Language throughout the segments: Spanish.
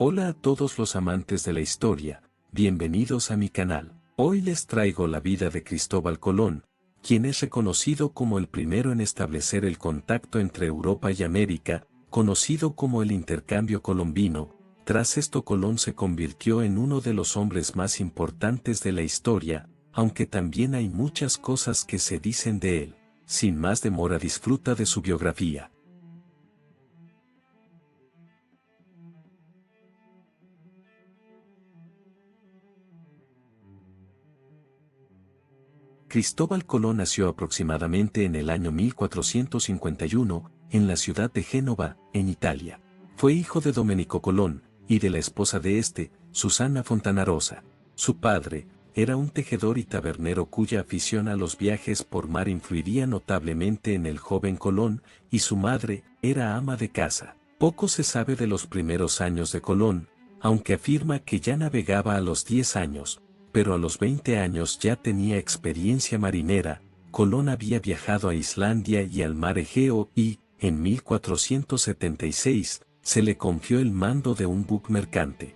Hola a todos los amantes de la historia, bienvenidos a mi canal. Hoy les traigo la vida de Cristóbal Colón, quien es reconocido como el primero en establecer el contacto entre Europa y América, conocido como el intercambio colombino. Tras esto Colón se convirtió en uno de los hombres más importantes de la historia, aunque también hay muchas cosas que se dicen de él. Sin más demora, disfruta de su biografía. Cristóbal Colón nació aproximadamente en el año 1451, en la ciudad de Génova, en Italia. Fue hijo de Domenico Colón, y de la esposa de este, Susana Fontanarosa. Su padre, era un tejedor y tabernero cuya afición a los viajes por mar influiría notablemente en el joven Colón, y su madre, era ama de casa. Poco se sabe de los primeros años de Colón, aunque afirma que ya navegaba a los 10 años, pero a los 20 años ya tenía experiencia marinera. Colón había viajado a Islandia y al mar Egeo y, en 1476, se le confió el mando de un buque mercante.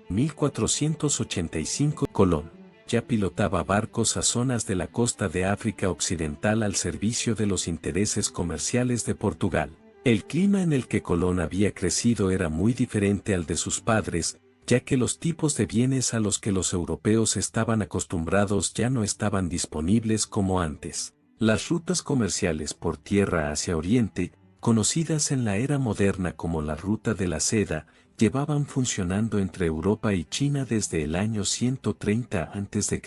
En 1485 Colón ya pilotaba barcos a zonas de la costa de África Occidental al servicio de los intereses comerciales de Portugal. El clima en el que Colón había crecido era muy diferente al de sus padres, ya que los tipos de bienes a los que los europeos estaban acostumbrados ya no estaban disponibles como antes. Las rutas comerciales por tierra hacia Oriente, conocidas en la era moderna como la Ruta de la Seda, llevaban funcionando entre Europa y China desde el año 130 a.C.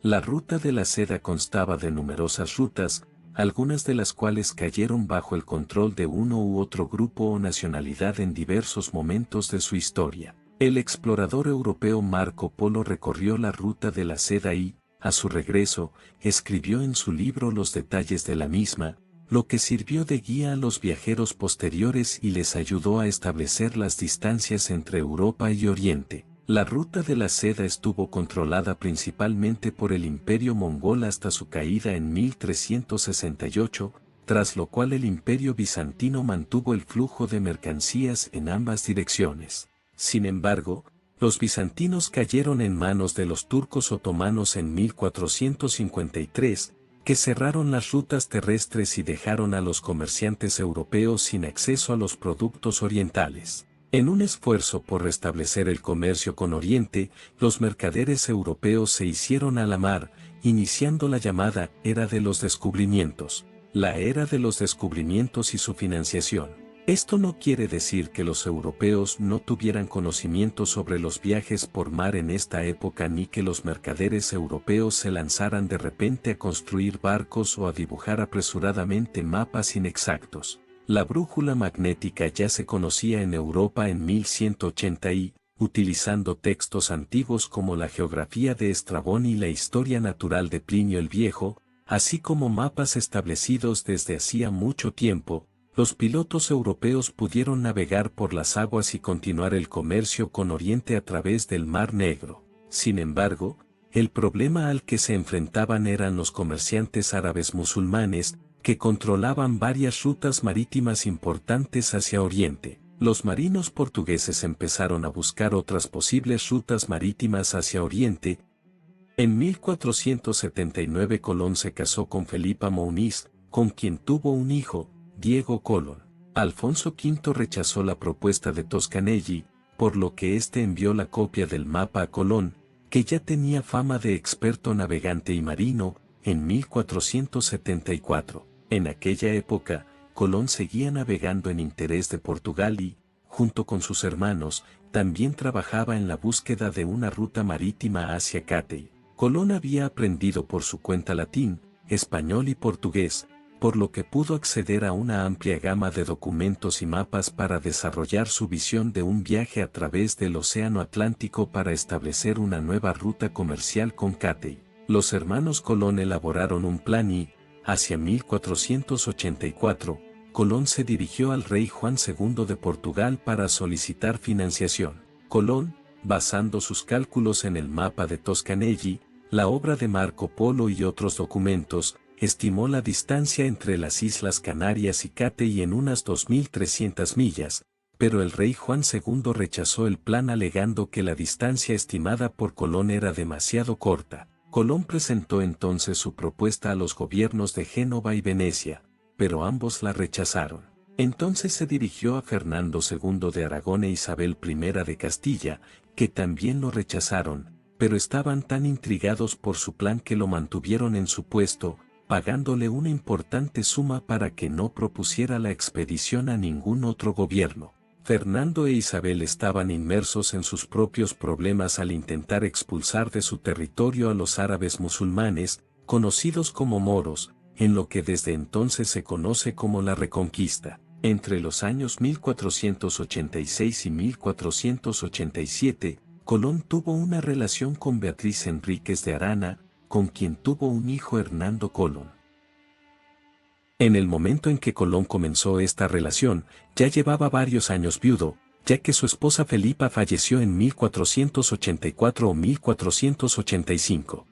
La Ruta de la Seda constaba de numerosas rutas, algunas de las cuales cayeron bajo el control de uno u otro grupo o nacionalidad en diversos momentos de su historia. El explorador europeo Marco Polo recorrió la Ruta de la Seda y, a su regreso, escribió en su libro los detalles de la misma, lo que sirvió de guía a los viajeros posteriores y les ayudó a establecer las distancias entre Europa y Oriente. La Ruta de la Seda estuvo controlada principalmente por el Imperio Mongol hasta su caída en 1368, tras lo cual el Imperio Bizantino mantuvo el flujo de mercancías en ambas direcciones. Sin embargo, los bizantinos cayeron en manos de los turcos otomanos en 1453, que cerraron las rutas terrestres y dejaron a los comerciantes europeos sin acceso a los productos orientales. En un esfuerzo por restablecer el comercio con Oriente, los mercaderes europeos se hicieron a la mar, iniciando la llamada Era de los Descubrimientos. La Era de los Descubrimientos y su financiación. Esto no quiere decir que los europeos no tuvieran conocimiento sobre los viajes por mar en esta época ni que los mercaderes europeos se lanzaran de repente a construir barcos o a dibujar apresuradamente mapas inexactos. La brújula magnética ya se conocía en Europa en 1180 y, utilizando textos antiguos como la geografía de Estrabón y la historia natural de Plinio el Viejo, así como mapas establecidos desde hacía mucho tiempo, los pilotos europeos pudieron navegar por las aguas y continuar el comercio con Oriente a través del Mar Negro. Sin embargo, el problema al que se enfrentaban eran los comerciantes árabes musulmanes, que controlaban varias rutas marítimas importantes hacia Oriente. Los marinos portugueses empezaron a buscar otras posibles rutas marítimas hacia Oriente. En 1479 Colón se casó con Felipa Muniz, con quien tuvo un hijo, Diego Colón. Alfonso V rechazó la propuesta de Toscanelli, por lo que éste envió la copia del mapa a Colón, que ya tenía fama de experto navegante y marino, en 1474. En aquella época, Colón seguía navegando en interés de Portugal y, junto con sus hermanos, también trabajaba en la búsqueda de una ruta marítima hacia Cathay. Colón había aprendido por su cuenta latín, español y portugués, por lo que pudo acceder a una amplia gama de documentos y mapas para desarrollar su visión de un viaje a través del Océano Atlántico para establecer una nueva ruta comercial con Cathay. Los hermanos Colón elaboraron un plan y, hacia 1484, Colón se dirigió al rey Juan II de Portugal para solicitar financiación. Colón, basando sus cálculos en el mapa de Toscanelli, la obra de Marco Polo y otros documentos, estimó la distancia entre las Islas Canarias y Cathay en unas 2.300 millas, pero el rey Juan II rechazó el plan alegando que la distancia estimada por Colón era demasiado corta. Colón presentó entonces su propuesta a los gobiernos de Génova y Venecia, pero ambos la rechazaron. Entonces se dirigió a Fernando II de Aragón e Isabel I de Castilla, que también lo rechazaron, pero estaban tan intrigados por su plan que lo mantuvieron en su puesto, pagándole una importante suma para que no propusiera la expedición a ningún otro gobierno. Fernando e Isabel estaban inmersos en sus propios problemas al intentar expulsar de su territorio a los árabes musulmanes, conocidos como moros, en lo que desde entonces se conoce como la Reconquista. Entre los años 1486 y 1487, Colón tuvo una relación con Beatriz Enríquez de Arana, con quien tuvo un hijo, Hernando Colón. En el momento en que Colón comenzó esta relación, ya llevaba varios años viudo, ya que su esposa Felipa falleció en 1484 o 1485.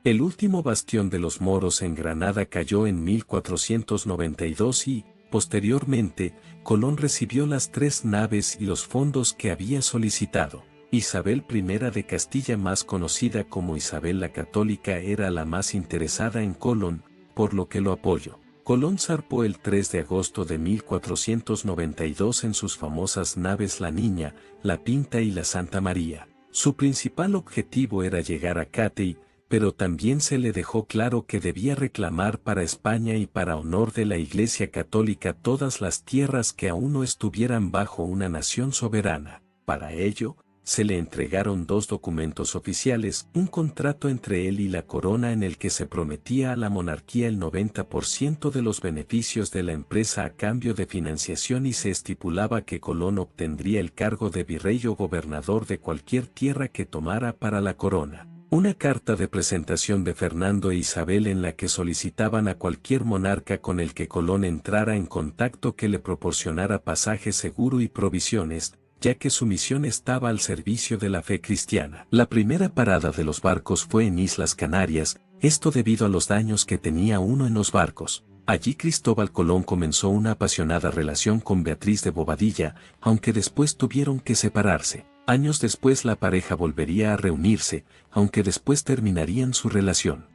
El último bastión de los moros en Granada cayó en 1492 y, posteriormente, Colón recibió las 3 naves y los fondos que había solicitado. Isabel I de Castilla, más conocida como Isabel la Católica, era la más interesada en Colón, por lo que lo apoyó. Colón zarpó el 3 de agosto de 1492 en sus famosas naves La Niña, La Pinta y la Santa María. Su principal objetivo era llegar a Cathay, pero también se le dejó claro que debía reclamar para España y para honor de la Iglesia Católica todas las tierras que aún no estuvieran bajo una nación soberana. Para ello, se le entregaron 2 documentos oficiales, un contrato entre él y la corona en el que se prometía a la monarquía el 90% de los beneficios de la empresa a cambio de financiación, y se estipulaba que Colón obtendría el cargo de virrey o gobernador de cualquier tierra que tomara para la corona. Una carta de presentación de Fernando e Isabel en la que solicitaban a cualquier monarca con el que Colón entrara en contacto que le proporcionara pasaje seguro y provisiones, ya que su misión estaba al servicio de la fe cristiana. La primera parada de los barcos fue en Islas Canarias, esto debido a los daños que tenía uno en los barcos. Allí Cristóbal Colón comenzó una apasionada relación con Beatriz de Bobadilla, aunque después tuvieron que separarse. Años después la pareja volvería a reunirse, aunque después terminarían su relación.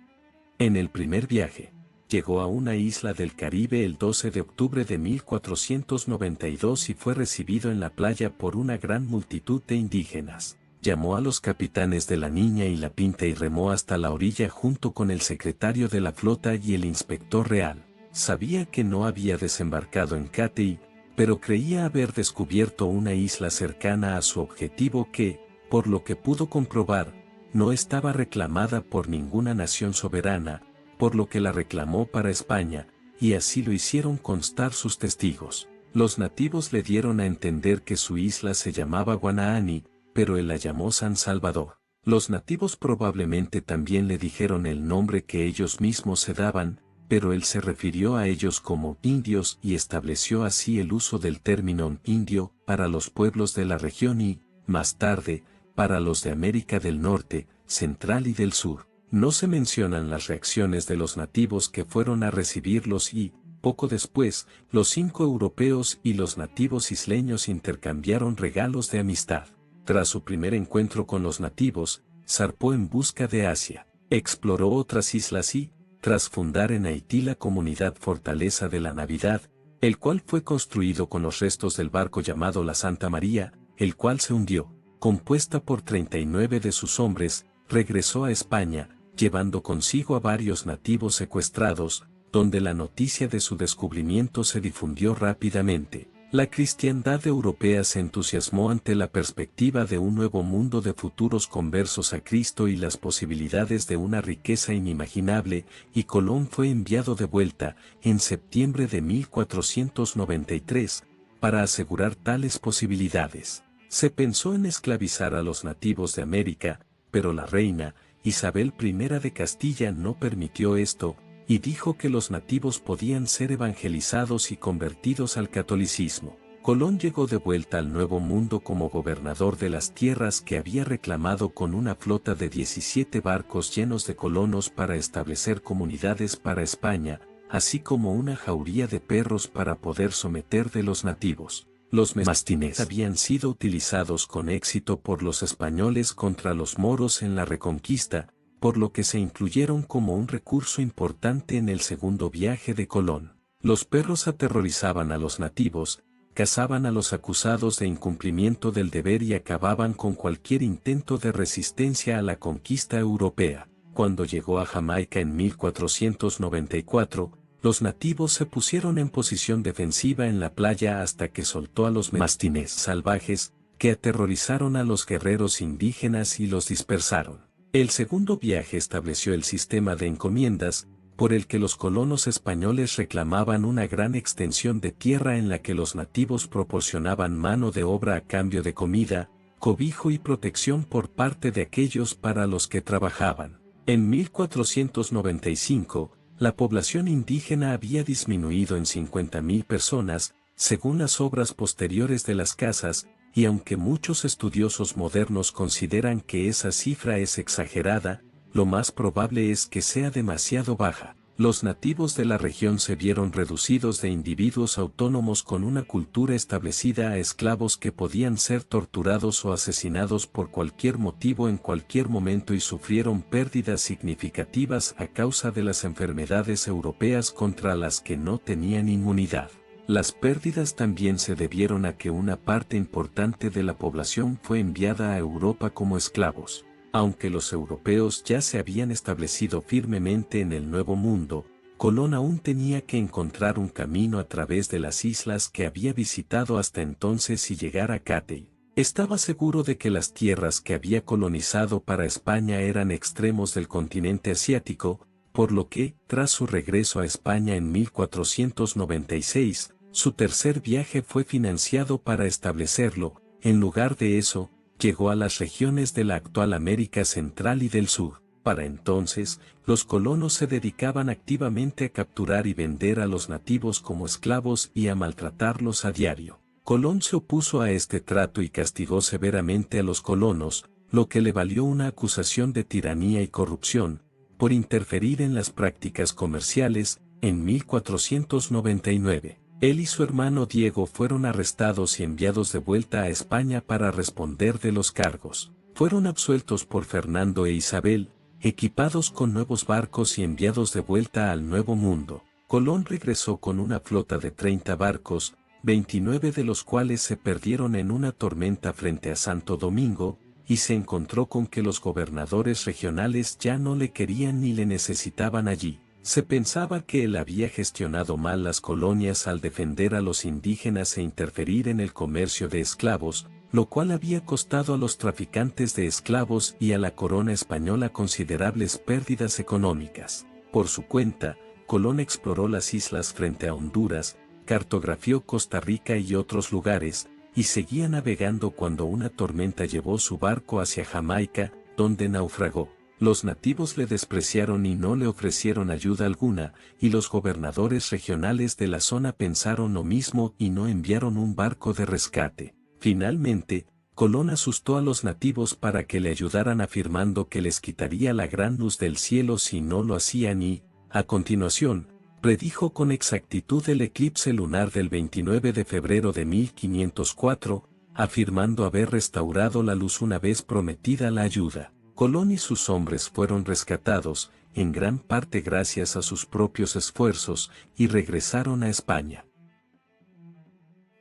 En el primer viaje, llegó a una isla del Caribe el 12 de octubre de 1492 y fue recibido en la playa por una gran multitud de indígenas. Llamó a los capitanes de La Niña y La Pinta y remó hasta la orilla junto con el secretario de la flota y el inspector real. Sabía que no había desembarcado en Cathay, pero creía haber descubierto una isla cercana a su objetivo que, por lo que pudo comprobar, no estaba reclamada por ninguna nación soberana, por lo que la reclamó para España, y así lo hicieron constar sus testigos. Los nativos le dieron a entender que su isla se llamaba Guanaani, pero él la llamó San Salvador. Los nativos probablemente también le dijeron el nombre que ellos mismos se daban, pero él se refirió a ellos como indios y estableció así el uso del término indio para los pueblos de la región y, más tarde, para los de América del Norte, Central y del Sur. No se mencionan las reacciones de los nativos que fueron a recibirlos y, poco después, los 5 europeos y los nativos isleños intercambiaron regalos de amistad. Tras su primer encuentro con los nativos, zarpó en busca de Asia. Exploró otras islas y, tras fundar en Haití la comunidad Fortaleza de la Navidad, el cual fue construido con los restos del barco llamado la Santa María, el cual se hundió, compuesta por 39 de sus hombres, regresó a España, llevando consigo a varios nativos secuestrados, donde la noticia de su descubrimiento se difundió rápidamente. La cristiandad europea se entusiasmó ante la perspectiva de un nuevo mundo de futuros conversos a Cristo y las posibilidades de una riqueza inimaginable, y Colón fue enviado de vuelta, en septiembre de 1493, para asegurar tales posibilidades. Se pensó en esclavizar a los nativos de América, pero la reina, Isabel I de Castilla, no permitió esto, y dijo que los nativos podían ser evangelizados y convertidos al catolicismo. Colón llegó de vuelta al Nuevo Mundo como gobernador de las tierras que había reclamado con una flota de 17 barcos llenos de colonos para establecer comunidades para España, así como una jauría de perros para poder someter de los nativos. Los mastines habían sido utilizados con éxito por los españoles contra los moros en la Reconquista, por lo que se incluyeron como un recurso importante en el segundo viaje de Colón. Los perros aterrorizaban a los nativos, cazaban a los acusados de incumplimiento del deber y acababan con cualquier intento de resistencia a la conquista europea. Cuando llegó a Jamaica en 1494, los nativos se pusieron en posición defensiva en la playa hasta que soltó a los mastines salvajes, que aterrorizaron a los guerreros indígenas y los dispersaron. El segundo viaje estableció el sistema de encomiendas, por el que los colonos españoles reclamaban una gran extensión de tierra en la que los nativos proporcionaban mano de obra a cambio de comida, cobijo y protección por parte de aquellos para los que trabajaban. En 1495, la población indígena había disminuido en 50.000 personas, según las obras posteriores de las casas, y aunque muchos estudiosos modernos consideran que esa cifra es exagerada, lo más probable es que sea demasiado baja. Los nativos de la región se vieron reducidos de individuos autónomos con una cultura establecida a esclavos que podían ser torturados o asesinados por cualquier motivo en cualquier momento y sufrieron pérdidas significativas a causa de las enfermedades europeas contra las que no tenían inmunidad. Las pérdidas también se debieron a que una parte importante de la población fue enviada a Europa como esclavos. Aunque los europeos ya se habían establecido firmemente en el Nuevo Mundo, Colón aún tenía que encontrar un camino a través de las islas que había visitado hasta entonces y llegar a Cathay. Estaba seguro de que las tierras que había colonizado para España eran extremos del continente asiático, por lo que, tras su regreso a España en 1496, su tercer viaje fue financiado para establecerlo. En lugar de eso, llegó a las regiones de la actual América Central y del Sur. Para entonces, los colonos se dedicaban activamente a capturar y vender a los nativos como esclavos y a maltratarlos a diario. Colón se opuso a este trato y castigó severamente a los colonos, lo que le valió una acusación de tiranía y corrupción, por interferir en las prácticas comerciales, en 1499. Él y su hermano Diego fueron arrestados y enviados de vuelta a España para responder de los cargos. Fueron absueltos por Fernando e Isabel, equipados con nuevos barcos y enviados de vuelta al Nuevo Mundo. Colón regresó con una flota de 30 barcos, 29 de los cuales se perdieron en una tormenta frente a Santo Domingo, y se encontró con que los gobernadores regionales ya no le querían ni le necesitaban allí. Se pensaba que él había gestionado mal las colonias al defender a los indígenas e interferir en el comercio de esclavos, lo cual había costado a los traficantes de esclavos y a la corona española considerables pérdidas económicas. Por su cuenta, Colón exploró las islas frente a Honduras, cartografió Costa Rica y otros lugares, y seguía navegando cuando una tormenta llevó su barco hacia Jamaica, donde naufragó. Los nativos le despreciaron y no le ofrecieron ayuda alguna, y los gobernadores regionales de la zona pensaron lo mismo y no enviaron un barco de rescate. Finalmente, Colón asustó a los nativos para que le ayudaran afirmando que les quitaría la gran luz del cielo si no lo hacían y, a continuación, predijo con exactitud el eclipse lunar del 29 de febrero de 1504, afirmando haber restaurado la luz una vez prometida la ayuda. Colón y sus hombres fueron rescatados, en gran parte gracias a sus propios esfuerzos, y regresaron a España.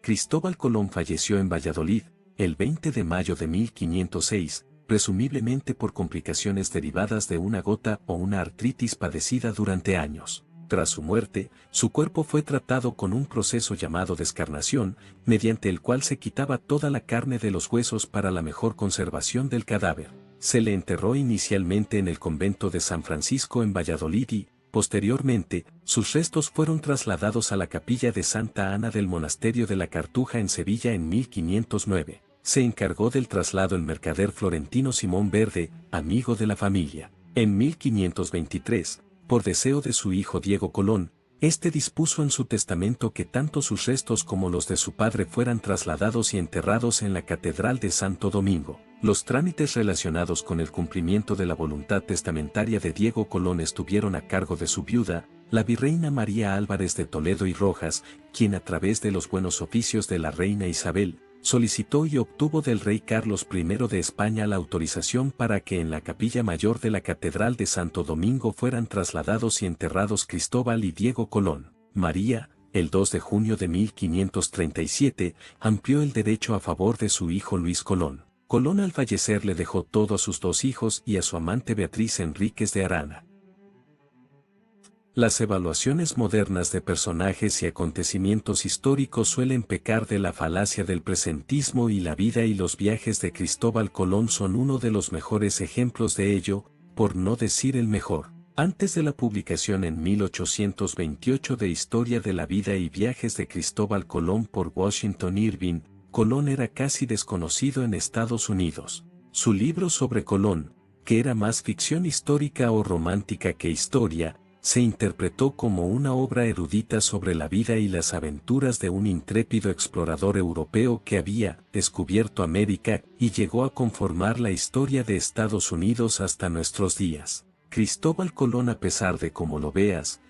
Cristóbal Colón falleció en Valladolid, el 20 de mayo de 1506, presumiblemente por complicaciones derivadas de una gota o una artritis padecida durante años. Tras su muerte, su cuerpo fue tratado con un proceso llamado descarnación, mediante el cual se quitaba toda la carne de los huesos para la mejor conservación del cadáver. Se le enterró inicialmente en el convento de San Francisco en Valladolid y, posteriormente, sus restos fueron trasladados a la capilla de Santa Ana del monasterio de la Cartuja en Sevilla en 1509. Se encargó del traslado el mercader florentino Simón Verde, amigo de la familia. En 1523, por deseo de su hijo Diego Colón, Este dispuso en su testamento que tanto sus restos como los de su padre fueran trasladados y enterrados en la Catedral de Santo Domingo. Los trámites relacionados con el cumplimiento de la voluntad testamentaria de Diego Colón estuvieron a cargo de su viuda, la virreina María Álvarez de Toledo y Rojas, quien a través de los buenos oficios de la reina Isabel, solicitó y obtuvo del rey Carlos I de España la autorización para que en la capilla mayor de la Catedral de Santo Domingo fueran trasladados y enterrados Cristóbal y Diego Colón. María, el 2 de junio de 1537, amplió el derecho a favor de su hijo Luis Colón. Colón al fallecer le dejó todo a sus 2 hijos y a su amante Beatriz Enríquez de Arana. Las evaluaciones modernas de personajes y acontecimientos históricos suelen pecar de la falacia del presentismo y la vida y los viajes de Cristóbal Colón son uno de los mejores ejemplos de ello, por no decir el mejor. Antes de la publicación en 1828 de Historia de la vida y viajes de Cristóbal Colón por Washington Irving, Colón era casi desconocido en Estados Unidos. Su libro sobre Colón, que era más ficción histórica o romántica que historia, se interpretó como una obra erudita sobre la vida y las aventuras de un intrépido explorador europeo que había descubierto América y llegó a conformar la historia de Estados Unidos hasta nuestros días. Cristóbal Colón, a pesar de cómo lo veas,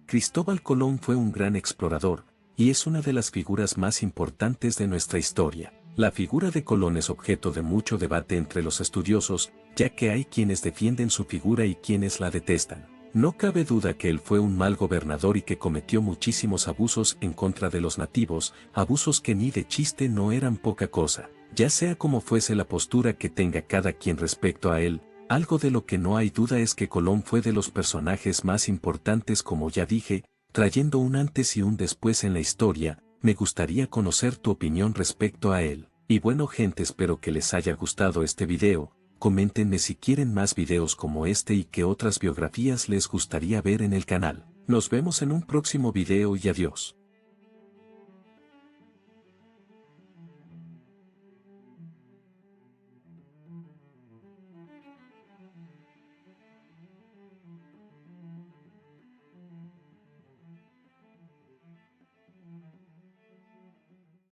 Cristóbal Colón fue un gran explorador, y es una de las figuras más importantes de nuestra historia. La figura de Colón es objeto de mucho debate entre los estudiosos, ya que hay quienes defienden su figura y quienes la detestan. No cabe duda que él fue un mal gobernador y que cometió muchísimos abusos en contra de los nativos, abusos que ni de chiste no eran poca cosa. Ya sea como fuese la postura que tenga cada quien respecto a él, algo de lo que no hay duda es que Colón fue de los personajes más importantes, como ya dije, trayendo un antes y un después en la historia. Me gustaría conocer tu opinión respecto a él. Y bueno gente, espero que les haya gustado este video, coméntenme si quieren más videos como este y qué otras biografías les gustaría ver en el canal. Nos vemos en un próximo video y adiós.